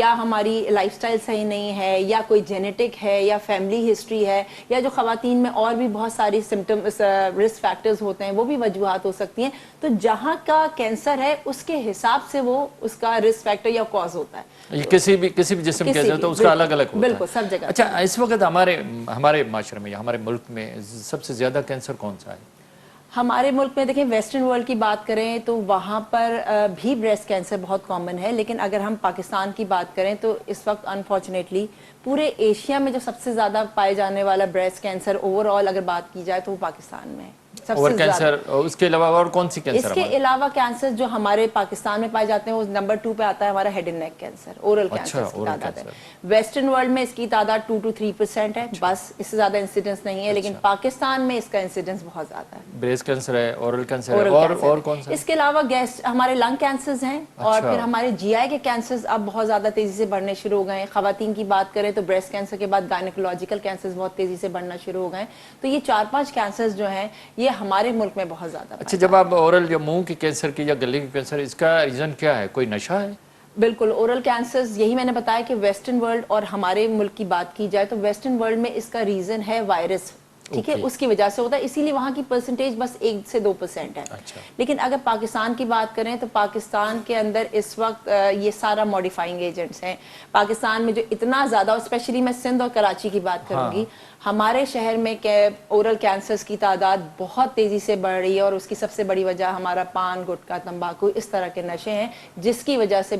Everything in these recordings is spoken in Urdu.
کیا ہماری لائف سٹائل صحیح نہیں ہے یا کوئی جینیٹک ہے یا فیملی ہسٹری ہے یا جو خواتین میں اور بھی بہت ساری سمٹمز رسک فیکٹرز ہوتے ہیں وہ بھی وجوہات ہو سکتی ہیں. تو جہاں کا کینسر ہے اس کے حساب سے وہ اس کا رسک فیکٹر یا کاز ہوتا ہے. یہ کسی بھی جسم کے اندر تو اس کا الگ الگ ہوتا ہے. بالکل سب جگہ. اچھا اس وقت ہمارے معاشرے میں یا ہمارے ملک میں سب سے زیادہ کینسر کون سا ہے؟ ہمارے ملک میں دیکھیں ویسٹرن ورلڈ کی بات کریں تو وہاں پر بھی بریسٹ کینسر بہت کامن ہے, لیکن اگر ہم پاکستان کی بات کریں تو اس وقت انفارچونیٹلی پورے ایشیا میں جو سب سے زیادہ پائے جانے والا بریسٹ کینسر اوور آل اگر بات کی جائے تو وہ پاکستان میں ہے. اور کینسر اس کے علاوہ اور کون سی کینسر؟ اس کے علاوہ کینسر جو ہمارے پاکستان میں پائے جاتے ہیں وہ نمبر 2 پہ آتا ہے ہمارا head and neck cancer, oral cancer کی تعداد ہے. ویسٹرن ورلڈ میں اس کی تعداد 2 to 3% ہے, بس اس سے زیادہ انسیڈنس نہیں ہے, لیکن پاکستان میں اس کا انسیڈنس بہت زیادہ ہے. بریسٹ کینسر ہے, اورل کینسر ہے, اور کون سا؟ اس کے علاوہ ہمارے لنگ کینسرز ہیں, اور پھر ہمارے جی آئی کے کینسرز اب بہت زیادہ تیزی سے بڑھنے شروع ہو گئے ہیں. خواتین کی بات کریں تو بریسٹ کینسر کے بعد گائنیکولوجیکل کینسرز بہت تیزی سے بڑھنا شروع ہو گئے ہیں. تو یہ 4-5 کینسرز جو ہیں یہ ہمارے ملک میں بہت زیادہ. اچھا جب آپ اورل یا منہ کی کینسر کی یا گلے کی کینسر, اس کا ریزن کیا ہے؟ کوئی نشہ ہے؟ بالکل اورل کینسرز, یہی میں نے بتایا کہ ویسٹرن ورلڈ اور ہمارے ملک کی بات کی جائے تو ویسٹرن ورلڈ میں اس کا ریزن ہے وائرس, ٹھیک ہے, اس کی وجہ سے ہوتا ہے, اسی لیے وہاں کی پرسنٹیج بس 1 سے 2% ہے. لیکن اگر پاکستان کی بات کریں تو پاکستان کے اندر اس وقت یہ سارا موڈیفائنگ ایجنٹس ہیں. پاکستان میں جو اتنا زیادہ, اسپیشلی میں سندھ اور کراچی کی بات کروں گی, ہمارے شہر میں اورل کینسرز کی تعداد بہت تیزی سے بڑھ رہی ہے, اور اس کی سب سے بڑی وجہ ہمارا پان, گٹکا, تمباکو, اس طرح کے نشے ہیں جس کی وجہ سے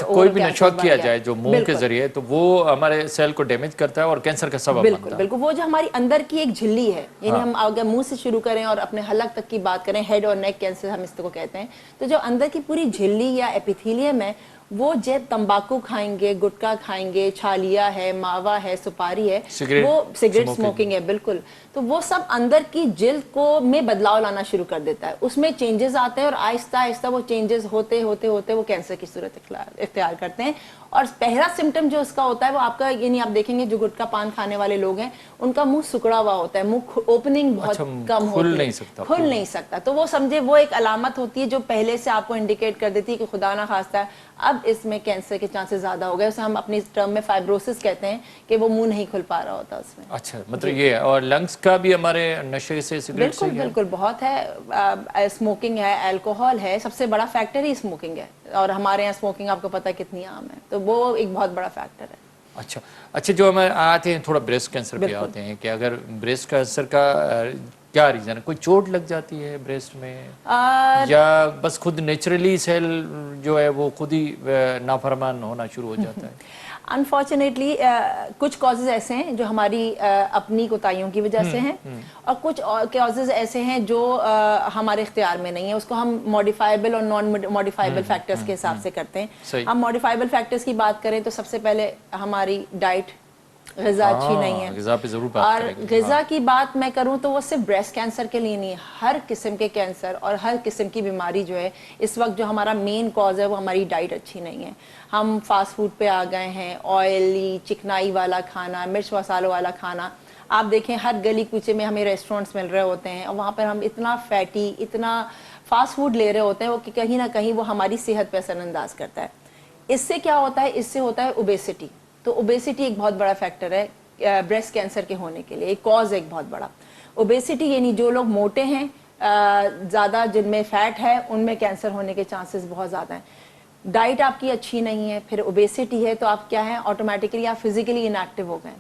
کوئی بھی نشہ کیا جائے جو منہ کے ذریعے تو وہ ہمارے سیل کو ڈیمیج کرتا ہے اور کینسر کا سبب بنتا ہے. بالکل بالکل, وہ جو ہماری اندر کی ایک جھلی ہے, یعنی ہم اگر منہ سے شروع کریں اور اپنے حلق تک کی بات کریں, ہیڈ اور نیک کینسر ہم اس کو کہتے ہیں, تو جو اندر کی پوری جھلی یا ایپیتھیلیم ہے وہ جب تمباکو کھائیں گے, گٹکا کھائیں گے, چھالیا ہے, ماوا ہے, سپاری ہے, وہ سگریٹ سموکنگ ہے, بالکل, تو وہ سب اندر کی جلد کو میں بدلاؤ لانا شروع کر دیتا ہے, اس میں چینجز آتے ہیں, اور آہستہ آہستہ وہ چینجز ہوتے ہوتے ہوتے وہ کینسر کی صورت اختیار کرتے ہیں. اور پہلا سمٹم جو اس کا ہوتا ہے وہ آپ کا, یعنی آپ دیکھیں گے جو گٹکا پان کھانے والے لوگ ہیں ان کا منہ سکڑا ہوا ہوتا ہے, منہ اوپننگ بہت کم ہوتی ہے, کھل نہیں سکتا, تو وہ سمجھے وہ ایک علامت ہوتی ہے جو پہلے سے آپ کو انڈیکیٹ کر دیتی ہے کہ خدا نہ خواستہ اب اس میں کینسر کے چانسز زیادہ ہو گئے. اسے ہم اپنی ٹرم میں فائبروسس کہتے ہیں کہ وہ منہ نہیں کھل پا رہا ہوتا اس میں. اچھا مطلب یہ ہے. اور لنگس کا بھی ہمارے نشے سے, سگریٹ سے, بالکل بالکل بہت ہے. اسموکنگ ہے, الکوہول ہے, سب سے بڑا فیکٹر ہی اسموکنگ ہے, اور ہمارے یہاں اسموکنگ آپ کو پتہ ہے کتنی عام ہے, تو وہ ایک بہت بڑا فیکٹر ہے. اچھا جو ہم آتے ہیں تھوڑا بریسٹ کینسر پہ آتے ہیں, کہ اگر بریسٹ کینسر کا کیا ریزن ہے؟ کوئی چوٹ لگ جاتی ہے بریسٹ میں, یا بس خود نیچرلی سیل جو ہے وہ خود ہی نافرمان ہونا شروع ہو جاتا ہے؟ انفارچونیٹلی کچھ کازز ایسے ہیں جو ہماری اپنی کوتاہیوں کی وجہ سے ہیں, اور کچھ کازز ایسے ہیں جو ہمارے اختیار میں نہیں ہیں. اس کو ہم موڈیفائبل اور نان موڈیفائبل فیکٹرز کے حساب سے کرتے ہیں. ہم موڈیفائبل فیکٹرز کی بات کریں تو سب سے پہلے ہماری ڈائٹ, غذا اچھی نہیں ہے. غذا پہ ضرور بات اور کریں گے. غذا کی بات میں کروں تو وہ صرف بریسٹ کینسر کے لیے نہیں ہے, ہر قسم کے کینسر اور ہر قسم کی بیماری جو ہے اس وقت جو ہمارا مین کاز ہے وہ ہماری ڈائٹ اچھی نہیں ہے. ہم فاسٹ فوڈ پہ آ گئے ہیں, آئلی چکنائی والا کھانا, مرچ مسالوں والا کھانا. آپ دیکھیں ہر گلی کوچے میں ہمیں ریسٹورنٹس مل رہے ہوتے ہیں, اور وہاں پر ہم اتنا فیٹی, اتنا فاسٹ فوڈ لے رہے ہوتے ہیں وہ کہ کہیں نہ کہیں وہ ہماری صحت پہ اثر انداز کرتا ہے. اس سے کیا ہوتا ہے؟ اس سے ہوتا ہے اوبیسٹی. تو اوبیسٹی ایک بہت بڑا فیکٹر ہے بریسٹ کینسر کے ہونے کے لیے, ایک کاز ایک بہت بڑا. اوبیسٹی یعنی جو لوگ موٹے ہیں, زیادہ جن میں فیٹ ہے, ان میں کینسر ہونے کے چانسز بہت زیادہ ہیں. ڈائٹ آپ کی اچھی نہیں ہے, پھر اوبیسٹی ہے, تو آپ کیا ہیں, آٹومیٹکلی آپ فزیکلی انیکٹیو ہو گئے,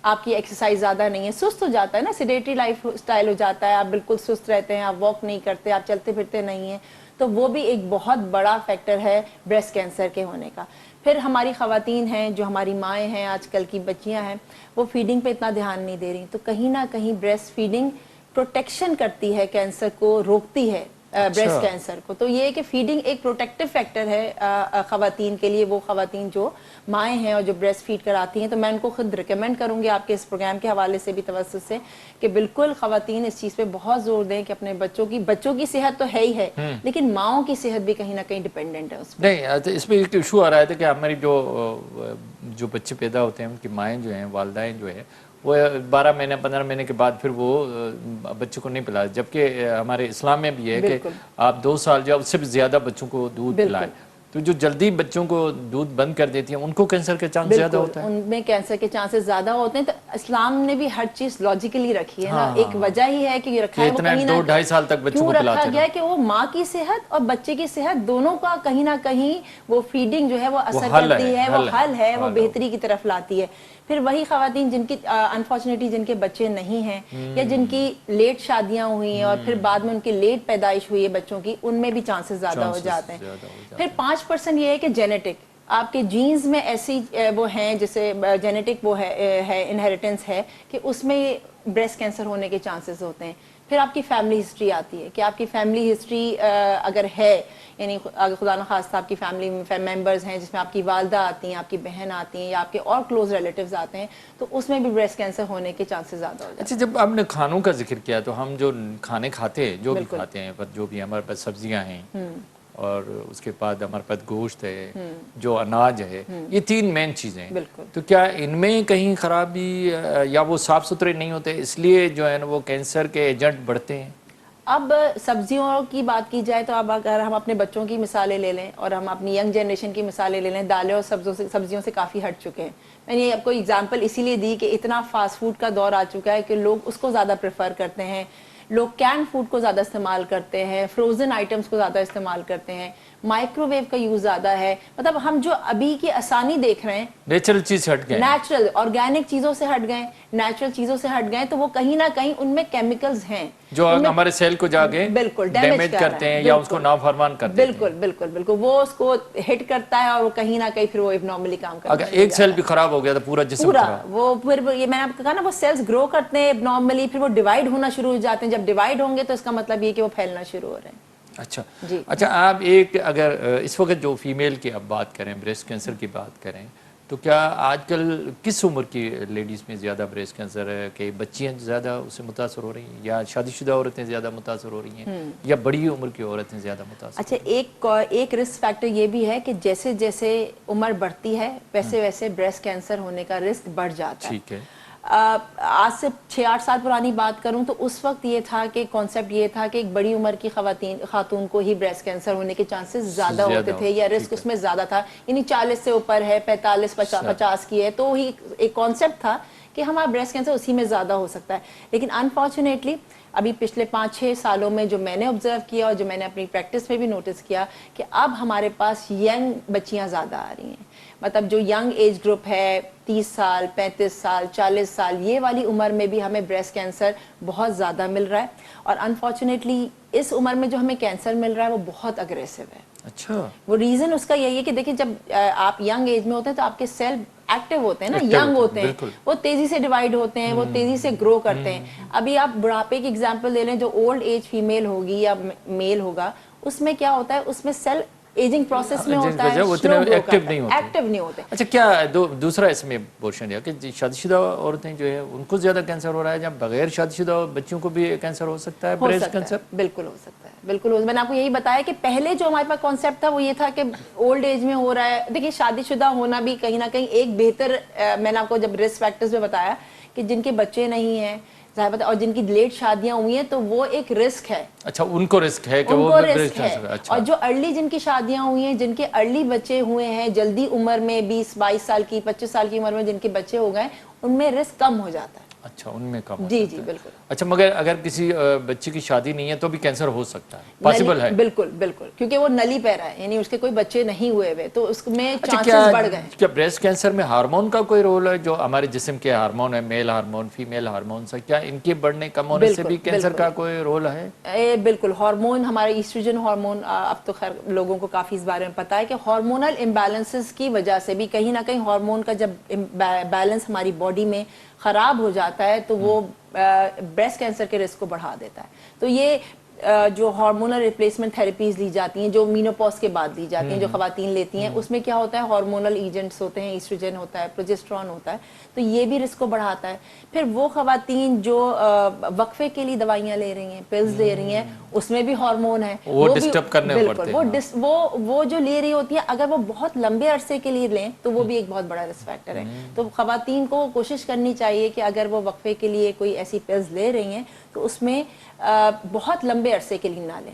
آپ کی ایکسرسائز زیادہ نہیں ہے, سست ہو جاتا ہے نا, سیڈیٹری لائف سٹائل ہو جاتا ہے, آپ بالکل سست رہتے ہیں, آپ واک نہیں کرتے, آپ چلتے پھرتے نہیں ہیں, تو وہ بھی ایک بہت بڑا فیکٹر ہے بریسٹ کینسر کے ہونے کا. پھر ہماری خواتین ہیں, جو ہماری مائیں ہیں, آج کل کی بچیاں ہیں, وہ فیڈنگ پہ اتنا دھیان نہیں دے رہی, تو کہیں نہ کہیں بریسٹ فیڈنگ پروٹیکشن کرتی ہے, کینسر کو روکتی ہے, بریسٹ کینسر کو. تو یہ ہے کہ فیڈنگ ایک پروٹیکٹیو فیکٹر ہے خواتین کے لیے, وہ خواتین جو مائیں ہیں اور جو بریسٹ فیڈ کراتی ہیں. تو میں ان کو خود ریکمینڈ کروں گی آپ کے اس پروگرام کے حوالے سے بھی, توسط سے, کہ بالکل خواتین اس چیز پہ بہت زور دیں کہ اپنے بچوں کی صحت تو ہے ہی ہے, لیکن ماؤں کی صحت بھی کہیں نہ کہیں ڈیپینڈنٹ ہے اس پہ. نہیں, اس میں ایک ایشو آ رہا ہے کہ ہماری جو بچے پیدا ہوتے ہیں ان کی مائیں جو ہیں, والدائیں جو ہیں, وہ 12 مہینے 15 مہینے کے بعد پھر وہ بچوں کو نہیں پلاتے, جبکہ ہمارے اسلام میں بھی ہے کہ آپ 2 سال یا اس سے بھی زیادہ بچوں کو دودھ پلائیں. تو جو جلدی بچوں کو دودھ بند کر دیتی ہیں ان کو کینسر کے چانس زیادہ ہوتا ہے؟ ان میں کینسر کے چانسز زیادہ ہوتے ہیں. تو اسلام نے بھی ہر چیز لاجیکلی رکھی ہے نا. ایک وجہ ہی ہے کہ یہ رکھا ہے وہ کہیں نہ 2-2.5 سال تک بچوں کو کیوں رکھا گیا ہے کہ وہ ماں کی صحت اور بچے کی صحت دونوں کا کہیں نہ کہیں وہ فیڈنگ جو ہے وہ اثر کرتی ہے, وہ حل ہے, وہ بہتری کی طرف لاتی ہے. پھر وہی خواتین جن کی انفارچونیٹلی جن کے بچے نہیں ہیں یا جن کی لیٹ شادیاں ہوئی ہیں اور پھر بعد میں ان کی لیٹ پیدائش ہوئی ہے بچوں کی, ان میں بھی چانسز زیادہ ہو جاتے ہیں. پھر 5% یہ ہے کہ جینیٹک, آپ کے جینز میں ایسی وہ ہیں جیسے جینیٹک وہ ہے انہیریٹنس ہے کہ اس میں بریسٹ کینسر ہونے کے چانسز ہوتے ہیں. پھر آپ کی فیملی ہسٹری آتی ہے کہ آپ کی فیملی ہسٹری اگر ہے, یعنی اگر خدا نخواستہ آپ کی فیملی ممبرز ہیں جس میں آپ کی والدہ آتی ہیں, آپ کی بہن آتی ہیں یا آپ کے اور کلوز ریلیٹیوز آتے ہیں, تو اس میں بھی بریسٹ کینسر ہونے کے چانسز زیادہ ہو جاتے ہیں. اچھا, جب آپ نے کھانوں کا ذکر کیا تو ہم جو کھانے کھاتے ہیں, جو بھی کھاتے ہیں, جو بھی ہمارے پاس سبزیاں ہیں اور اس کے بعد ہمارے پاس گوشت ہے, جو اناج ہے, یہ 3 مین چیزیں ہیں. تو کیا ان میں کہیں خرابی یا وہ صاف ستھرے نہیں ہوتے اس لیے جو ہے نا وہ کینسر کے ایجنٹ بڑھتے ہیں؟ اب سبزیوں کی بات کی جائے تو اب اگر ہم اپنے بچوں کی مثالیں لے لیں اور ہم اپنی ینگ جنریشن کی مثالیں لے لیں, دالیں اور سبزیوں سے کافی ہٹ چکے ہیں. میں نے آپ کو ایگزامپل اسی لیے دی کہ اتنا فاسٹ فوڈ کا دور آ چکا ہے کہ لوگ اس کو زیادہ پریفر کرتے ہیں, لوگ کین فوڈ کو زیادہ استعمال کرتے ہیں, فروزن آئٹمس کو زیادہ استعمال کرتے ہیں, مائکرو ویو کا یوز زیادہ ہے. مطلب ہم جو ابھی کی آسانی دیکھ رہے ہیں, نیچرل چیز سے ہٹ گئے, نیچرل آرگینک چیزوں سے ہٹ گئے, نیچرل چیزوں سے ہٹ گئے, تو وہ کہیں نہ کہیں ان میں کیمیکلز ہیں جو ہمارے سیل کو جا کے بالکل ڈیمیج کرتے ہیں یا اس کو نافرمان کرتے ہیں. بالکل وہ اس کو ہٹ کرتا ہے اور وہ کہیں نہ کہیں پھر وہ ابنارملی کام کرتا ہے. اگر ایک سیل بھی خراب ہو گیا تو پورا جسم خراب, وہ پھر یہ میں نے آپ کو کہا نا, وہ سیلز گرو کرتے ہیں ابنارملی, پھر وہ ڈیوائڈ ہونا شروع ہو جاتے ہیں. جب ڈیوائڈ ہوں گے تو اس کا مطلب یہ کہ وہ پھیلنا شروع ہو رہے ہیں. اچھا آپ ایک اگر اس وقت جو فیمیل کی اب بات کریں, بریسٹ کینسر کی بات کریں, تو کیا آج کل کس عمر کی لیڈیز میں زیادہ بریسٹ کینسر ہے؟ کہ بچیاں زیادہ اس سے متاثر ہو رہی ہیں یا شادی شدہ عورتیں زیادہ متاثر ہو رہی ہیں یا بڑی عمر کی عورتیں زیادہ متاثر؟ اچھا, ایک رسک فیکٹر یہ بھی ہے کہ جیسے جیسے عمر بڑھتی ہے ویسے ویسے بریسٹ کینسر ہونے کا رسک بڑھ جاتا ہے. ٹھیک ہے. آج سے 6-8 سال پرانی بات کروں تو اس وقت یہ تھا کہ کانسیپٹ یہ تھا کہ ایک بڑی عمر کی خاتون کو ہی بریسٹ کینسر ہونے کے چانسز زیادہ ہوتے تھے یا رسک اس میں زیادہ تھا, یعنی 40 سے اوپر ہے, 45-50 کی ہے, تو ہی ایک کانسیپٹ تھا کہ ہمارا بریسٹ کینسر اسی میں زیادہ ہو سکتا ہے. لیکن انفارچونیٹلی ابھی پچھلے 5-6 سالوں میں جو میں نے آبزرو کیا اور جو میں نے اپنی پریکٹس میں بھی نوٹس کیا کہ اب ہمارے پاس ینگ بچیاں زیادہ آ رہی ہیں. مطلب جو ینگ ایج گروپ ہے 30 سال 35 سال 40 سال, یہ والی عمر میں بھی ہمیں بریسٹ کینسر بہت زیادہ مل رہا ہے. اور انفارچونیٹلی اس عمر میں جو ہمیں کینسر مل رہا ہے وہ بہت اگریسو ہے. اچھا, وہ ریزن اس کا یہی ہے کہ دیکھیں جب آپ ینگ ایج میں ہوتے ہیں تو آپ کے سیل ایکٹیو ہوتے ہیں نا, ینگ ہوتے ہیں, وہ تیزی سے ڈیوائڈ ہوتے ہیں, وہ تیزی سے گرو کرتے ہیں. ابھی آپ بڑھاپے کی ایگزامپل لے لیں, جو اولڈ ایج فیمیل ہوگی یا میل ہوگا, اس میں کیا ہوتا ہے, اس میں سیل ایجنگ پروسیس میں ہوتا ہے, ایکٹیو نہیں ہوتے. اچھا, کیا دوسرا اس میں پورشن ہے کہ شادی شدہ عورتیں جو ہے ان کو زیادہ کینسر ہو رہا ہے یا بغیر شادی شدہ بچوں کو بھی کینسر ہو سکتا ہے بریسٹ کینسر؟ بالکل ہو سکتا ہے, بالکل. میں نے آپ کو یہی بتایا کہ پہلے جو ہمارے پاس کانسیپٹ تھا وہ یہ تھا کہ اولڈ ایج میں ہو رہا ہے. دیکھیے شادی شدہ ہونا بھی کہیں نہ کہیں ایک بہتر, میں نے آپ کو جب رسک فیکٹرز میں بتایا کہ جن کے بچے نہیں ہیں اور جن کی لیٹ شادیاں ہوئی ہیں تو وہ ایک رسک ہے. اچھا, ان کو رسک ہے کہ وہ رسک ہے. اور جو ارلی جن کی شادیاں ہوئی ہیں, جن کے ارلی بچے ہوئے ہیں جلدی عمر میں 20-22 سال کی 25 سال کی عمر میں جن کے بچے ہو گئے, ان میں رسک کم ہو جاتا ہے. اچھا, ان میں کم. جی بالکل. اچھا, مگر اگر کسی بچے کی شادی نہیں ہے تو بھی کینسر ہو سکتا ہے, پاسبل ہے؟ بالکل, کیونکہ وہ نلی پیرا ہے, یعنی اس کے کوئی بچے نہیں ہوئے ہوئے, تو اس میں چانسز بڑھ گئے. کیا بریسٹ کینسر میں ہارمون کا کوئی رول ہے؟ جو ہمارے جسم کے ہارمون ہے, میل ہارمون فیمیل ہارمون سے, کیا ان کے بڑھنے کم ہونے سے بھی کینسر کا کوئی رول ہے؟ بالکل. ہارمون, ہمارے ایسٹروجن ہارمون, اب تو خیر لوگوں کو کافی اس بارے میں پتا ہے کہ ہارمونل امبیلنسز کی وجہ سے بھی کہیں نہ کہیں ہارمون کا جب بیلنس ہماری باڈی میں خراب ہو جاتا ہے تو وہ بریسٹ کینسر کے رسک کو بڑھا دیتا ہے. تو یہ جو ہارمونل ریپلیسمنٹ تھیراپیز لی جاتی ہیں جو مینوپاز کے بعد لی جاتی ہیں, جو خواتین لیتی ہیں, اس میں کیا ہوتا ہے, ہارمونل ایجنٹس ہوتے ہیں, ایسٹروجن ہوتا ہے, پروجسٹرون ہوتا ہے, تو یہ بھی رسک کو بڑھاتا ہے. پھر وہ خواتین جو وقفے کے لیے دوائیاں لے رہی ہیں, پلز لے رہی ہیں, اس میں بھی ہارمون ہے, وہ ڈسٹرب کرنے پڑتے ہیں. وہ جو لے رہی ہوتی ہیں اگر وہ بہت لمبے عرصے کے لیے لیں تو وہ بھی ایک بہت بڑا رسک فیکٹر ہے. تو خواتین کو کوشش کرنی چاہیے کہ اگر وہ وقفے کے لیے کوئی ایسی پلز لے رہی ہیں تو اس میں بہت لمبے عرصے کے لیے نہ لیں.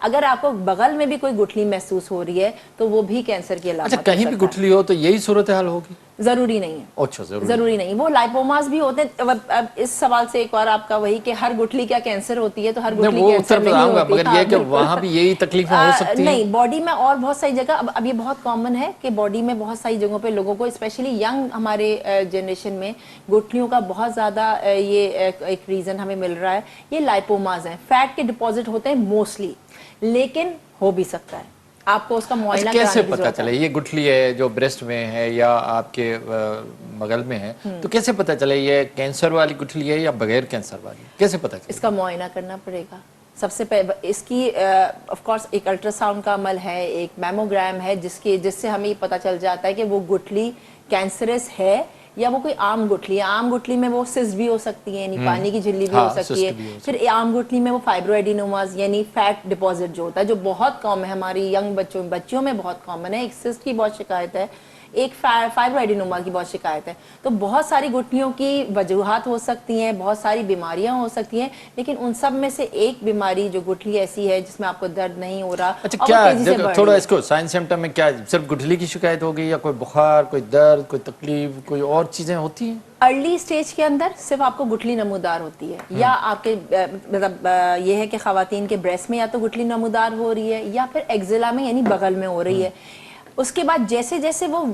اگر آپ کو بغل میں بھی کوئی گٹھلی محسوس ہو رہی ہے تو وہ بھی کینسر کی علامت. اچھا کہیں بھی گٹھلی ہو تو یہی صورتحال ہوگی؟ ضروری نہیں ہے. اچھا ضروری نہیں. وہ لائپوماز بھی ہوتے ہیں. اب اس سوال سے ایک اور آپ کا وہی کہ ہر گٹھلی کیا کینسر ہوتی ہے؟ تو ہر گٹھلی کینسر نہیں ہوتی. مگر یہ کہ وہاں بھی یہی تکلیفیں ہو سکتی ہیں. نہیں, باڈی میں اور بہت ساری جگہ, اب یہ بہت کامن ہے کہ باڈی میں بہت ساری جگہوں پہ لوگوں کو اسپیشلی ینگ ہمارے جنریشن میں گٹھلیوں کا بہت زیادہ یہ ایک ریزن ہمیں مل رہا ہے. یہ لائپوماز ہیں, فیٹ کے ڈپازٹ ہوتے ہیں موسٹلی, لیکن ہو بھی سکتا ہے. آپ کو اس کا معائنہ کیسے پتہ چلے یہ گٹھلی ہے جو بریسٹ میں ہے یا آپ کے بغل میں ہے, تو کیسے پتہ چلے یہ کینسر والی گٹھلی ہے یا بغیر کینسر والی؟ کیسے پتہ چلے؟ اس کا معائنہ کرنا پڑے گا. سب سے پہلے اس کی آف کورس ایک الٹرا ساؤنڈ کا عمل ہے, ایک میموگرام ہے جس سے ہمیں پتہ چل جاتا ہے کہ وہ گٹھلی کینسرس ہے یا وہ کوئی عام گٹھلی ہے. عام گٹھلی میں وہ سسٹ بھی ہو سکتی ہے, یعنی پانی کی جھلی بھی ہو سکتی ہے. پھر عام گٹھلی میں وہ فائبرویڈینوماز یعنی فیٹ ڈپازٹ جو ہوتا ہے, جو بہت کامن ہے ہماری ینگ بچیوں میں بہت کامن ہے. ایک سسٹ کی بہت شکایت ہے, ایک فائبرویڈینوما کی بہت شکایت ہے. تو بہت ساری گٹھلیوں کی وجوہات ہو سکتی ہیں, بہت ساری بیماریاں ہو سکتی ہیں, لیکن ان سب میں سے ایک بیماری جو گٹھلی ایسی ہے جس میں آپ کو درد نہیں ہو رہا. اچھا کیا تھوڑا اس کو سائن سمپٹم میں کیا صرف گٹھلی کی شکایت ہوگی یا کوئی بخار, کوئی درد, کوئی تکلیف, کوئی اور چیزیں ہوتی ہیں؟ ارلی سٹیج کے اندر صرف آپ کو گٹھلی نمودار ہوتی ہے, یا آپ کے مطلب یہ ہے کہ خواتین کے بریسٹ میں یا تو گٹھلی نمودار ہو رہی ہے یا پھر ایکزیلا میں یعنی بغل میں ہو رہی ہے. اس کے بعد جیسے جیسے وہ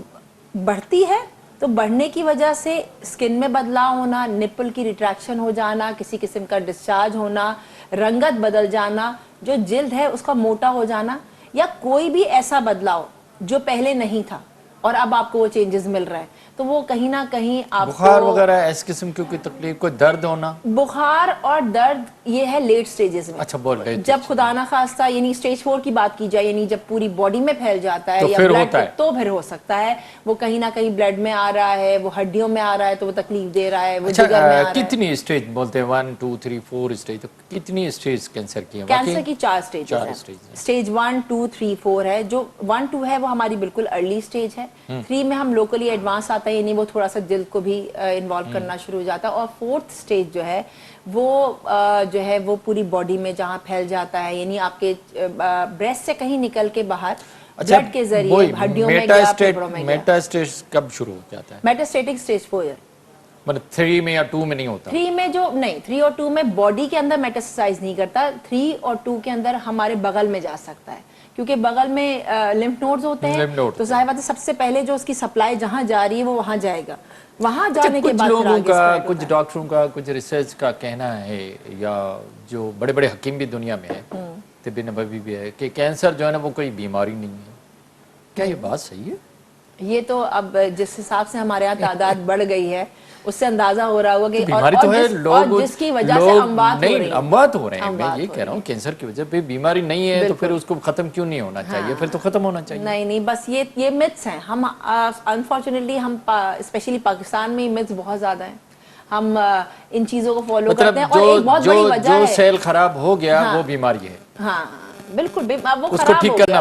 بڑھتی ہے تو بڑھنے کی وجہ سے سکن میں بدلاؤ ہونا, نپل کی ریٹریکشن ہو جانا, کسی قسم کا ڈسچارج ہونا, رنگت بدل جانا, جو جلد ہے اس کا موٹا ہو جانا, یا کوئی بھی ایسا بدلاؤ جو پہلے نہیں تھا اور اب آپ کو وہ چینجز مل رہے ہیں, تو وہ کہیں نہ کہیں آپ کو بخار وغیرہ اس قسم کی کوئی تکلیف, کوئی درد ہونا. بخار اور درد یہ ہے لیٹ سٹیجز میں. اچھا بول رہے جب خدا نہ خواستہ یعنی سٹیج 4 کی بات کی جائے, یعنی جب پوری باڈی میں پھیل جاتا ہے یا بلڈ, تو پھر ہو سکتا ہے وہ کہیں نہ کہیں بلڈ میں آ رہا ہے, وہ ہڈیوں میں آ رہا ہے تو وہ تکلیف دے رہا ہے, وہ جگر میں آ رہا ہے. کتنی اسٹیج بولتے ہیں 1 2 3 4 اسٹیج, تو کتنی اسٹیج کینسر کی ہیں؟ کینسر کی 4 اسٹیجز ہیں. اسٹیج 1 2 3 4 ہے. جو 1 2 ہے وہ ہماری بالکل ارلی اسٹیج ہے. 3 میں ہم لوکلی ایڈوانس آتا ہے, یعنی وہ تھوڑا سا جلد کو بھی انوالو کرنا شروع ہو جاتا ہے. اور 4th اسٹیج جو ہے وہ پوری باڈی میں جہاں پھیل جاتا ہے, یعنی آپ کے بریسٹ سے کہیں نکل کے باہر بلڈ کے ذریعے ہڈیوں میں گیا, پھیپڑوں میں گیا. میٹاسٹیج کب شروع ہو جاتا ہے؟ میٹاسٹیٹک اسٹیج 4 مطلب 3 میں یا 2 میں نہیں ہوتا؟ 3 میں جو نہیں, 3 اور 2 میں باڈی کے اندر میٹاسٹائز نہیں کرتا. 3 اور 2 کے اندر ہمارے بغل میں جا سکتا ہے, کیونکہ بغل میں لمف نوڈز ہوتے ہیں, تو ظاہر بات ہے سب سے پہلے جو اس کی سپلائی جہاں جا رہی ہے وہ وہاں جائے گا. وہاں جانے کے بعد لوگوں کا, کچھ ڈاکٹروں کا, کچھ ریسرچ کا کہنا ہے, یا جو بڑے بڑے حکیم بھی دنیا میں ہیں, طب نبوی بھی ہے, کہ کینسر جو ہے نا وہ کوئی بیماری نہیں ہے. کیا یہ بات صحیح ہے؟ یہ تو اب جس حساب سے ہمارے یہاں تعداد بڑھ گئی ہے اس سے اندازہ ہو رہا ہوگا کہ بیماری تو ہے, لوگ جس کی وجہ سے اموات ہو رہے ہیں. میں یہ کہہ رہا ہوں کینسر کی وجہ پہ بیماری نہیں ہے تو پھر اس کو ختم کیوں نہیں ہونا چاہیے؟ پھر تو ختم ہونا چاہیے. نہیں, بس یہ متس ہیں. ہم انفارچونیٹلی ہم اسپیشلی پاکستان میں متس بہت زیادہ ہیں. ہم ان چیزوں کو فالو کرتے ہیں, اور ایک بہت بڑی وجہ ہے جو سیل خراب ہو گیا وہ بیماری ہے. ہاں بالکل, وہ اس کو ٹھیک کرنا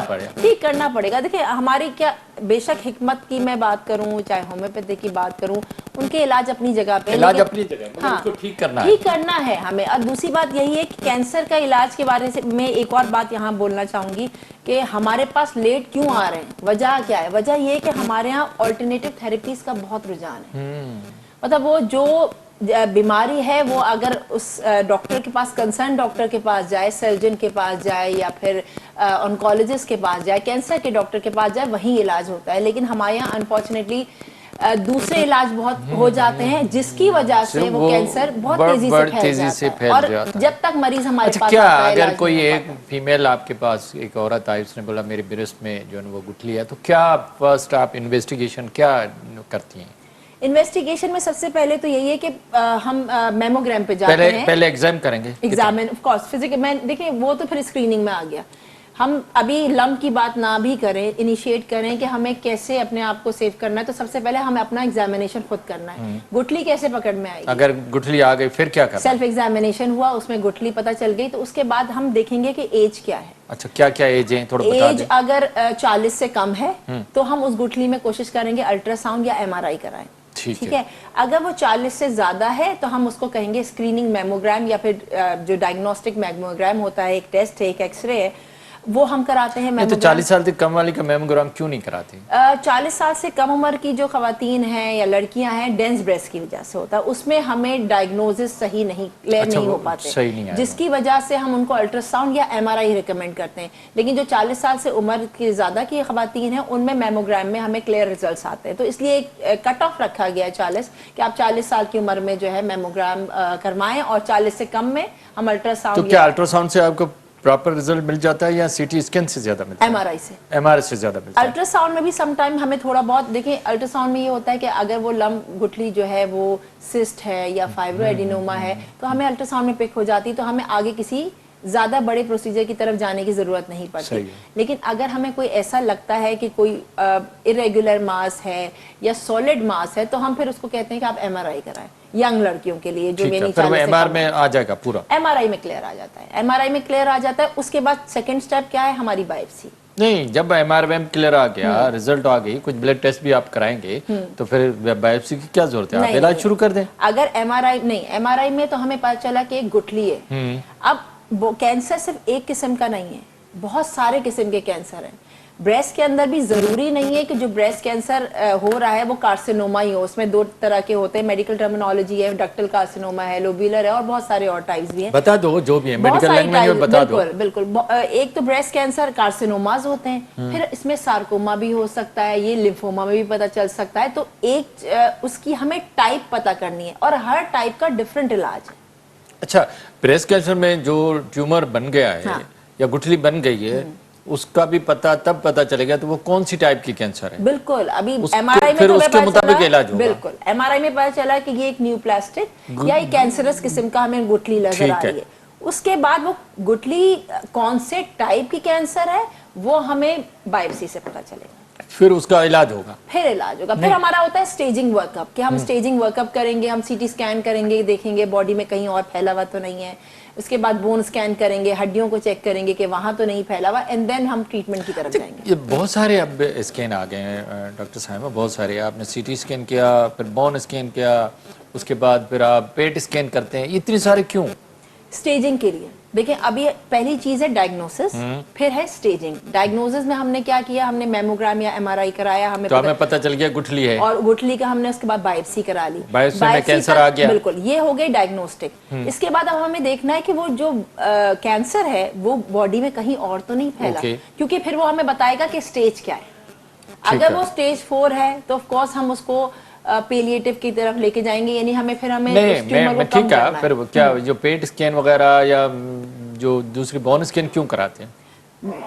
پڑے گا. دیکھیں ہماری کیا بے شک حکمت کی میں بات کروں, چاہے ہومیوپیتھی کی بات کروں, ان کے علاج اپنی جگہ پہ, علاج اپنی جگہ ہے, اس کو ٹھیک کرنا ہے ہمیں. اور دوسری بات یہی ہے کہ کینسر کا علاج کے بارے میں ایک اور بات یہاں بولنا چاہوں گی کہ ہمارے پاس لیٹ کیوں آ رہے ہیں, وجہ کیا ہے؟ وجہ یہ ہے کہ ہمارے یہاں آلٹرنیٹو تھراپیز کا بہت رجحان ہے. مطلب وہ جو بیماری ہے وہ اگر اس ڈاکٹر کے پاس, کنسرن ڈاکٹر کے پاس جائے, سرجن کے پاس جائے یا پھر آنکولوجسٹ کے پاس جائے, کینسر کے ڈاکٹر کے پاس جائے, وہیں علاج ہوتا ہے. لیکن ہمارے یہاں انفارچونیٹلی دوسرے علاج بہت ہو جاتے ہیں جس کی وجہ سے وہ کینسر بہت تیزی سے پھیل جاتا ہے. اور جب تک مریض ہمارے پاس کیا اگر کوئی ایک فیمیل آپ کے پاس, ایک عورت آئی, اس نے بولا میرے بریسٹ میں جو ہے وہ گٹھلی ہے, تو کیا فرسٹ آپ انویسٹیگیشن کیا کرتی ہیں؟ انویسٹیگیشن میں سب سے پہلے تو یہی ہے کہ ہم میموگرام پہ جاتے ہیں. پہلے ایگزام کریں گے, ایگزامن آف کورس فزیکل میں, دیکھیں وہ تو پھر اسکریننگ میں آ گیا. ہم ابھی لمپ کی بات نہ بھی کریں, انیشیٹ کریں کہ ہمیں کیسے اپنے آپ کو سیو کرنا ہے, تو سب سے پہلے ہمیں اپنا ایگزامینیشن خود کرنا ہے. گٹھلی کیسے پکڑ میں آئے گی؟ اگر گٹھلی آ گئی پھر کیا کرنا؟ سیلف ایگزامینیشن ہوا, اس میں گٹھلی پتہ چل گئی, تو اس کے بعد ہم دیکھیں گے کہ ایج کیا ہے. اچھا کیا ایج ہے تھوڑا بتا دیں. ایج اگر 40 سے کم ہے تو ہم اس گٹھلی میں کوشش کریں گے الٹرا ساؤنڈ یا MRI کرائیں. ٹھیک ہے. اگر وہ 40 سے زیادہ ہے تو ہم اس کو کہیں گے اسکریننگ میموگرام, یا پھر جو ڈائگنوسٹک میموگرام ہوتا ہے, ایک ٹیسٹ ہے, ایک ایکس رے ہے, وہ ہم کراتے ہیں. تو 40 سال سے کم والی کا میموگرام کیوں نہیں کراتے؟ 40 سال سے کم عمر کی جو خواتین ہیں یا لڑکیاں ہیں ڈینس بریسٹ کی وجہ سے ہوتا ہے, اس میں ہمیں ڈائگنوزس صحیح نہیں کلیئر نہیں ہو پاتے, جس کی وجہ سے ہم ان کو الٹرا ساؤنڈ یا MRI ریکمینڈ کرتے ہیں. لیکن جو 40 سال سے عمر کی زیادہ کی خواتین ہیں ان میں میموگرام میں ہمیں کلیئر ریزلٹس آتے ہیں. تو اس لیے ایک کٹ آف رکھا گیا ہے 40 کہ آپ 40 سال کی عمر میں جو ہے میموگرام کروائیں, اور 40 سے کم میں ہم الٹرا ساؤنڈ. تو کیا الٹرا ساؤنڈ سے آپ کو پراپر ریزلٹ مل جاتا ہے یا CT اسکین سے زیادہ ملتا ہے؟ MRI سے. MRI سے زیادہ ملتا ہے. الٹرا ساؤنڈ میں بھی سم ٹائم ہمیں تھوڑا بہت, دیکھیں الٹرا ساؤنڈ میں یہ ہوتا ہے کہ اگر وہ لمب گٹھلی جو ہے وہ سسٹ ہے یا فائبرو ایڈینوما ہے تو ہمیں الٹرا ساؤنڈ میں پک ہو جاتی, تو ہمیں آگے کسی زیادہ بڑے پروسیجر کی طرف جانے کی ضرورت نہیں پڑتی. لیکن اگر ہمیں کوئی ایسا لگتا ہے کہ کوئی irregular ماس ہے یا سالڈ ماس ہے تو ہم پھر اس کو کہتے ہیں کہ آپ MRI کرائیں. ینگ لڑکیوں کے لیے جو یعنی 40 سے MRI میں آ جائے گا پورا, MRI میں کلیئر آ جاتا ہے. MRI میں کلیئر آ جاتا ہے. اس کے بعد سیکنڈ سٹیپ کیا ہے, ہماری بائپسی. نہیں, جب MRI میں کلیئر آ گیا, ریزلٹ آ گئی, کچھ بلڈ ٹیسٹ بھی آپ کرائیں گے تو پھر بائپسی کی کیا ضرورت ہے؟ آپ علاج شروع کر دیں. اگر MRI میں تو ہمیں پتہ چلا کہ ایک گٹھلی ہے. اب کینسر صرف ایک قسم کا نہیں ہے, بہت سارے قسم کے کینسر ہیں. بریسٹ کے اندر بھی ضروری نہیں ہے کہ جو بریسٹ کینسر ہو رہا ہے وہ کارسینوما ہی ہو. اس میں 2 طرح کے ہوتے ہیں, میڈیکل ٹرمینالوجی ہے, ڈکٹل کارسینوما ہے, لوبیولر ہے, اور بہت سارے اور ٹائپس بھی ہیں. بتا دو جو بھی ہیں میڈیکل لینگویج میں بتا دو. بالکل. ایک تو بریسٹ کینسر کارسینوماز ہوتے ہیں, پھر اس میں سارکوما بھی ہو سکتا ہے, یہ لیمفوما میں بھی پتہ چل سکتا ہے. تو ایک اس کی ہمیں ٹائپ پتہ کرنی ہے, اور ہر ٹائپ کا ڈفرینٹ علاج ہے. اچھا, بریسٹ کینسر میں جو ٹیومر بن گیا ہے یا گٹھلی بن گئی ہے اس کا بھی پتہ تب پتہ چلے گا تو وہ کون سی ٹائپ کی کینسر ہے؟ بالکل. ابھی MRI میں اس کے مطابق علاج ہوگا. بالکل MRI میں پتہ چلا کہ یہ ایک نیو پلاسٹک یا ایک کینسرس قسم کا ہمیں گٹھلی نظر آ رہی ہے. اس کے بعد وہ گٹھلی کون سے ٹائپ کی کینسر ہے وہ ہمیں بائپسی سے پتہ چلے گا. پھر اس کا علاج ہوگا. پھر ہمارا ہوتا ہے سٹیجنگ ورک اپ, کہ ہم سٹیجنگ ورک اپ کریں گے, ہم CT اسکین کریں گے, دیکھیں گے باڈی میں کہیں اور پھیلا ہوا تو نہیں ہے. اس کے بعد بون اسکین کریں گے, ہڈیوں کو چیک کریں گے کہ وہاں تو نہیں پھیلا ہوا, اینڈ دین ہم ٹریٹمنٹ کی طرف جائیں گے. یہ بہت سارے اب اسکین آ گئے ہیں ڈاکٹر صاحبہ, بہت سارے. آپ نے CT اسکین کیا, پھر بون اسکین کیا, اس کے بعد پھر آپ پیٹ اسکین کرتے ہیں, اتنے سارے کیوں؟ سٹیجنگ کے لیے. دیکھیں ابھی پہلی چیز ہے ڈائگنوسس, پھر ہے سٹیجنگ. ڈائگنوسس میں ہم نے کیا کیا, ہم نے میموگرام یا MRI کرایا, ہمیں پتہ چل گیا گٹھلی ہے, اور گٹھلی کا ہم نے اس کے بعد بائپسی کرا لی, بائپسی میں کینسر آ گیا. بالکل, یہ ہو گئی ڈائگنوسٹک. اس کے بعد اب ہمیں دیکھنا ہے کہ وہ جو کینسر ہے وہ باڈی میں کہیں اور تو نہیں پھیلا, کیونکہ پھر وہ ہمیں بتائے گا کہ سٹیج کیا ہے. اگر وہ سٹیج 4 ہے تو آف کورس ہم اس کو پیلیٹیو کی طرف لے کے جائیں گے, یعنی ہمیں پھر ٹھیک ہے. پھر کیا جو پیٹ اسکین وغیرہ یا جو دوسری بون اسکین کیوں کراتے ہیں؟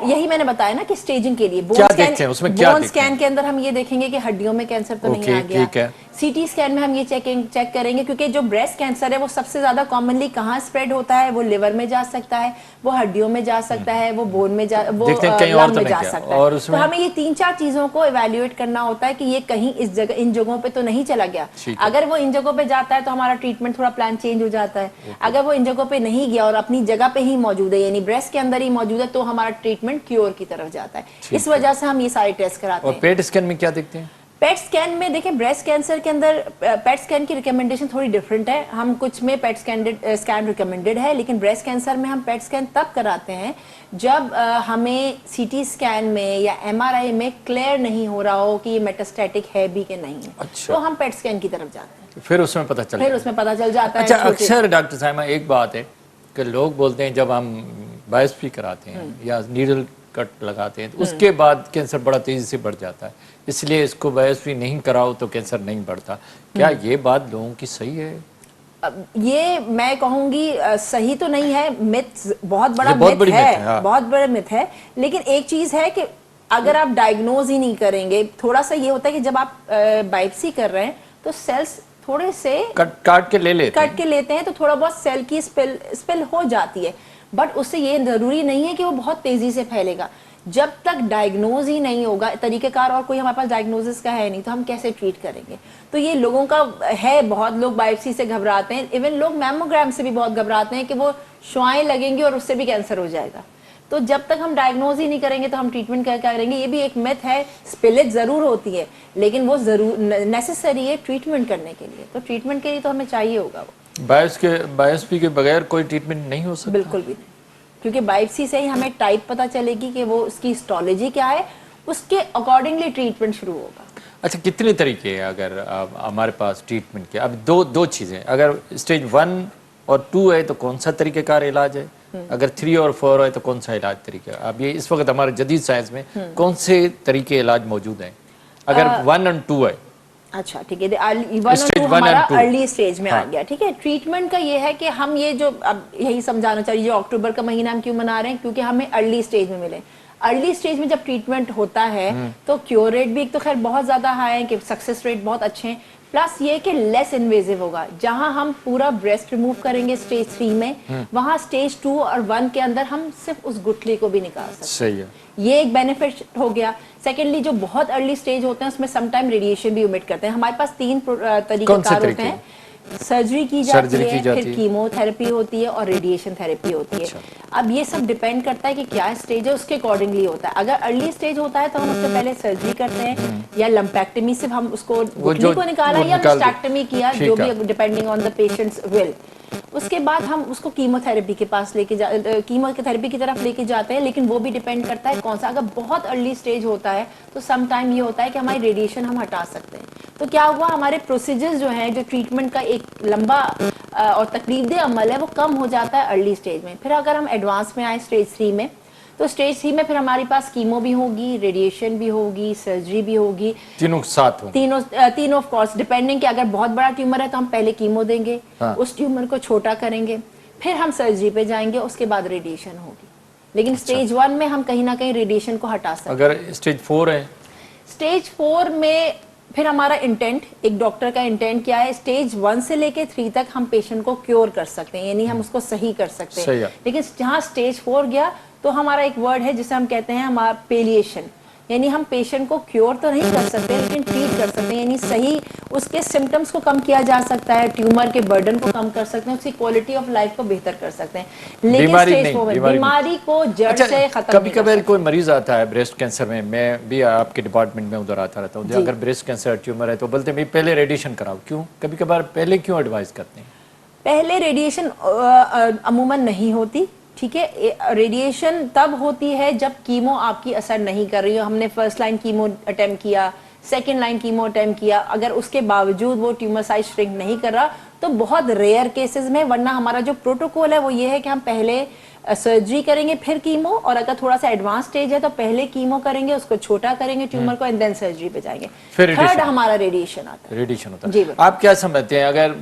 یہی میں نے بتایا نا کہ سٹیجنگ کے لیے. بون اسکین کے اندر ہم یہ دیکھیں گے کہ ہڈیوں میں کینسر تو نہیں آ گیا. CT اسکین میں ہم یہ چیک کریں گے, کیونکہ جو بریسٹ کینسر ہے وہ سب سے زیادہ کامنلی کہاں اسپریڈ ہوتا ہے, وہ لیور میں جا سکتا ہے, وہ ہڈیوں میں جا سکتا ہے, وہ بون میں وہ لنگ میں جا سکتا ہے. تو ہمیں یہ 3-4 چیزوں کو ایویلیویٹ کرنا ہوتا ہے کہ یہ کہیں اس جگہ ان جگہوں پہ تو نہیں چلا گیا. اگر وہ ان جگہوں پہ جاتا ہے تو ہمارا ٹریٹمنٹ تھوڑا پلان چینج ہو جاتا ہے. اگر وہ ان جگہوں پہ نہیں گیا اور اپنی جگہ پہ ہی موجود ہے, یعنی بریسٹ کے اندر ہی موجود ہے, تو ہمارا ٹریٹمنٹ کیور کی طرف جاتا ہے. اس وجہ سے ہم یہ سارے ٹیسٹ کراتے ہیں. اور پیٹ اسکین میں کیا دیکھتے ہیں؟ پیٹ اسکین میں دیکھیں, بریسٹ کینسر کے اندر پیٹ اسکین کی ریکمنڈیشن تھوڑی ڈفرینٹ ہے. ہم کچھ میں پیٹ اسکین ریکمنڈڈ ہے, لیکن بریسٹ کینسر میں ہم پیٹ اسکین تب کراتے ہیں جب ہمیں CT اسکین میں یا MRI میں کلیئر نہیں ہو رہا ہو کہ یہ میٹاسٹیٹک ہے بھی کہ نہیں ہے. تو ہم پیٹ اسکین کی طرف جاتے ہیں, پھر اس میں پتہ چل جاتا ہے. اچھا, اکثر ڈاکٹر صاحبہ ایک بات ہے کہ لوگ بولتے ہیں جب ہم بائپسی کراتے ہیں یا نیڈل کٹ لگاتے ہیں تو اس کے بعد کینسر بڑا تیزی سے بڑھ جاتا ہے, اس لیے اس کو بائپسی نہیں کراؤ تو کینسر نہیں بڑھتا. کیا یہ بات لوگوں کی صحیح ہے؟ یہ میں کہوں گی صحیح تو نہیں ہے, مت بہت بڑا مت ہے. لیکن ایک چیز ہے کہ اگر آپ ڈائگنوز ہی نہیں کریں گے, تھوڑا سا یہ ہوتا ہے کہ جب آپ بائپسی کر رہے ہیں تو سیلز تھوڑے سے کاٹ کے لیتے ہیں تو تھوڑا بہت سیل کی اسپل ہو جاتی ہے, بٹ اس سے یہ ضروری نہیں ہے کہ وہ بہت تیزی سے پھیلے گا. جب تک ڈائگنوز ہی نہیں ہوگا, طریقہ کار اور کوئی ہمارے پاس ڈائگنوزس کا ہے نہیں, تو ہم کیسے ٹریٹ کریں گے؟ تو یہ لوگوں کا ہے, بہت لوگ بائپسی سے گھبراتے ہیں, ایون لوگ میموگرام سے بھی بہت گھبراتے ہیں کہ وہ شعائیں لگیں گی اور اس سے بھی کینسر ہو جائے گا. تو جب تک ہم ڈائگنوز ہی نہیں کریں گے تو ہم ٹریٹمنٹ کیا کریں گے؟ یہ بھی ایک میتھ ہے. اسپلٹ ضرور ہوتی ہے لیکن وہ ضرور نیسیسری ہے ٹریٹمنٹ کرنے کے لیے, تو ٹریٹمنٹ کے لیے تو ہمیں چاہیے ہوگا. وہ بائپسی کے بغیر کوئی ٹریٹمنٹ نہیں ہو سکتا؟ بالکل بھی نہیں. کیونکہ بائپسی سے ہی ہمیں ٹائپ پتہ چلے گی کہ وہ اس کی ہسٹولوجی کیا ہے, اس کے اکارڈنگلی ٹریٹمنٹ شروع ہوگا. اچھا کتنے طریقے ہیں اگر ہمارے پاس ٹریٹمنٹ کے؟ اب دو چیزیں, اگر اسٹیج 1 اور 2 ہے تو کون سا طریقہ کار علاج ہے, اگر 3 اور 4 ہے تو کون سا علاج طریقہ؟ اب یہ اس وقت ہمارے جدید سائنس میں کون سے طریقے علاج موجود ہیں اگر 1 اور 2 ہے؟ اچھا ٹھیک ہے, 1 اور 2 ہمارا ارلی اسٹیج میں آ گیا. ٹھیک ہے, ٹریٹمنٹ کا یہ ہے کہ ہم یہ جو اب یہی سمجھانا چاہیے, جو اکتوبر کا مہینہ ہم کیوں منا رہے ہیں, کیونکہ ہمیں ارلی اسٹیج میں ملے. ارلی اسٹیج میں جب ٹریٹمنٹ ہوتا ہے تو کیور ریٹ بھی ایک تو خیر بہت زیادہ ہائی ہے, کہ سکسیس ریٹ بہت اچھے ہیں, پلس یہ کہ لیس انویزو ہوگا. جہاں ہم پورا بریسٹ ریموو کریں گے اسٹیج 3 میں, وہاں اسٹیج 2 اور 1 کے اندر ہم صرف اس گٹھلی کو بھی نکال سکتے ہیں. صحیح ہے, یہ ایک بینیفٹ ہو گیا. سیکنڈلی جو بہت ارلی سٹیج ہوتے ہیں اس میں سم ٹائم ریڈیشن بھی اومٹ کرتے ہیں. ہمارے پاس 3 طریقہ کار ہوتے ہیں. سرجری کی جاتی ہے, پھر کیمو تھراپی ہوتی ہے, اور ریڈیشن تھراپی ہوتی ہے. اب یہ سب ڈیپینڈ کرتا ہے کہ کیا اسٹیج ہے, اس کے اکارڈنگلی ہوتا ہے. اگر ارلی اسٹیج ہوتا ہے تو ہم اس سے پہلے سرجری کرتے ہیں, یا لمپیکٹمی سے ہم اس کو گٹھلی کو نکالا, یا مسٹیکٹمی کیا, جو بھی ڈیپینڈنگ آن دا پیشنٹس ول. اس کے بعد ہم اس کو کیمو تھراپی کے پاس لے کے کیمو تھراپی کی طرف لے کے جاتے ہیں. لیکن وہ بھی ڈیپینڈ کرتا ہے کون سا. اگر بہت ارلی سٹیج ہوتا ہے تو سم ٹائم یہ ہوتا ہے کہ ہماری ریڈیشن ہم ہٹا سکتے ہیں. تو کیا ہوا, ہمارے پروسیجرز جو ہیں, جو ٹریٹمنٹ کا ایک لمبا اور تکلیف دہ عمل ہے, وہ کم ہو جاتا ہے ارلی سٹیج میں. پھر اگر ہم ایڈوانس میں آئے اسٹیج 3 میں, تو اسٹیج 3 میں پھر ہمارے پاس کیمو بھی ہوگی, ریڈیشن بھی ہوگی, سرجری بھی ہوگی, تینوں ساتھ ہوں, تینوں آف کورس ڈیپینڈنگ کہ اگر بہت بڑا ٹیومر ہے تو ہم پہلے کیمو دیں گے, اس ٹیومر کو چھوٹا کریں گے, پھر ہم سرجری پہ جائیں گے, اس کے بعد ریڈیشن ہوگی. لیکن سٹیج 1 میں ہم کہیں نہ کہیں ریڈیشن کو ہٹا سکتے ہیں. اگر سٹیج 4 ہے, سٹیج 4 میں پھر ہمارا انٹینٹ, ایک ڈاکٹر کا انٹینٹ کیا ہے, سٹیج 1 سے لے کے 3 تک ہم پیشنٹ کو کیور کر سکتے ہیں, یعنی ہم اس کو صحیح کر سکتے ہیں. لیکن جہاں سٹیج 4 گیا تو ہمارا ایک ورڈ ہے جسے ہم کہتے ہیں ہمارا پیلیشن, یعنی ہم پیشنٹ کو کیور تو نہیں کر سکتے لیکن ٹریٹ کر سکتے ہیں, یعنی صحیح اس کے سمٹمز کو کم کیا جا سکتا ہے, ٹیومر کے برڈن کو کم کر سکتے ہیں, اس کی کوالٹی آف لائف کو بہتر کر سکتے ہیں. لیکن سٹیج 4 میں بیماری کو جڑ سے ختم کبھی کبھی کوئی مریض آتا ہے بریسٹ کینسر میں بھی آپ کے ڈپارٹمنٹ میں ادھر آتا رہتا ہوں, اگر بریسٹ کینسر ٹیومر ہے تو بولتے ہیں پہلے ریڈیشن کراؤ. کیوں کبھی کبھار پہلے کیوں ایڈوائز کرتے ہیں؟ پہلے ریڈیشن عموماً نہیں ہوتی. ٹھیک ہے, ریڈیشن تب ہوتی ہے جب کیمو آپ کی اثر نہیں کر رہی ہو. ہم نے فرسٹ لائن کیمو اٹیمپٹ کیا, سیکنڈ لائن کیمو اٹیمپٹ کیا, اگر اس کے باوجود وہ ٹیومر سائز شرنک نہیں کر رہا تو بہت ریئر کیسز میں, ورنہ ہمارا جو پروٹوکول ہے وہ یہ ہے کہ ہم پہلے سرجری کریں گے پھر کیمو, اور اگر تھوڑا سا ایڈوانس سٹیج ہے تو پہلے کیمو کریں گے, اس کو چھوٹا کریں گے ٹیومر کو, اینڈ دین سرجری پہ جائیں گے. تھرڈ ہمارا ریڈیشن آتا ہے. ریڈیشن ہوتا ہے. آپ کیا سمجھتے ہیں اگر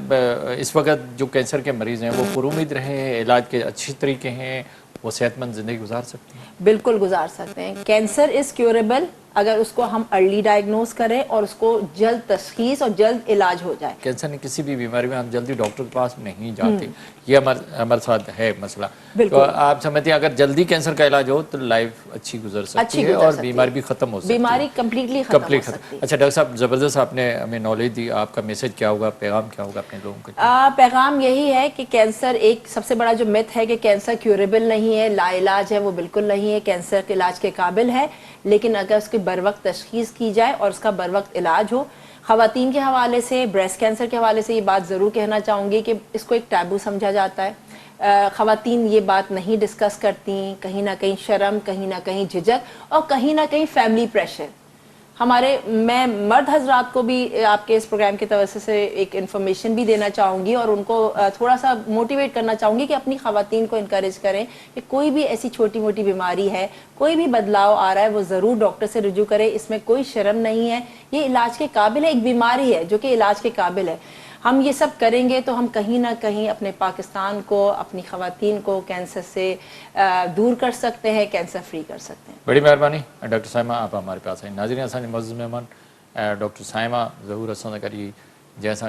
اس وقت جو کینسر کے مریض ہیں وہ پر امید رہے, علاج کے اچھے طریقے ہیں, وہ صحت مند زندگی گزار سکتے ہیں؟ بالکل گزار سکتے ہیں. کینسر از کیوریبل اگر اس کو ہم ارلی ڈائگنوز کریں اور اس کو جلد تشخیص اور جلد علاج ہو جائے. کینسر نے کسی بھی بیماری میں ہم جلدی ڈاکٹر کے پاس نہیں جاتے, یہ ہمارے ساتھ ہے مسئلہ. تو آپ سمجھتے ہیں اگر جلدی کینسر کا علاج ہو تو لائف اچھی گزر سکتی ہے اور بیماری بھی ختم ہو سکتی ہے, بیماری کمپلیٹلی ختم ہو سکتی ہے. اچھا ڈاکٹر صاحب, زبردست آپ نے ہمیں نالج دی. آپ کا میسج کیا ہوگا, پیغام کیا ہوگا اپنے لوگوں کو؟ پیغام یہی ہے کہ کینسر ایک سب سے بڑا جو میتھ ہے کہ کینسر کیوریبل نہیں ہے, لا علاج ہے, وہ بالکل نہیں ہے. کینسر کے علاج کے قابل ہے, لیکن اگر اس کی بروقت تشخیص کی جائے اور اس کا بروقت علاج ہو. خواتین کے حوالے سے, بریسٹ کینسر کے حوالے سے یہ بات ضرور کہنا چاہوں گی کہ اس کو ایک ٹیبو سمجھا جاتا ہے. خواتین یہ بات نہیں ڈسکس کرتی, کہیں نہ کہیں شرم, کہیں نہ کہیں جھجک, اور کہیں نہ کہیں فیملی پریشر. میں مرد حضرات کو بھی آپ کے اس پروگرام کے توسط سے ایک انفارمیشن بھی دینا چاہوں گی, اور ان کو تھوڑا سا موٹیویٹ کرنا چاہوں گی کہ اپنی خواتین کو انکریج کریں کہ کوئی بھی ایسی چھوٹی موٹی بیماری ہے, کوئی بھی بدلاؤ آ رہا ہے, وہ ضرور ڈاکٹر سے رجوع کرے. اس میں کوئی شرم نہیں ہے, یہ علاج کے قابل ہے. ایک بیماری ہے جو کہ علاج کے قابل ہے. ہم یہ سب کریں گے تو ہم کہیں نہ کہیں اپنے پاکستان کو, اپنی خواتین کو کینسر سے دور کر سکتے ہیں, کینسر فری کر سکتے ہیں. بڑی مہربانی ڈاکٹر سائمہ, آپ ہمارے پاس آئیں. ناظرین, اساں معزز مہمان ڈاکٹر سائمہ ظہور اساں کری جیسا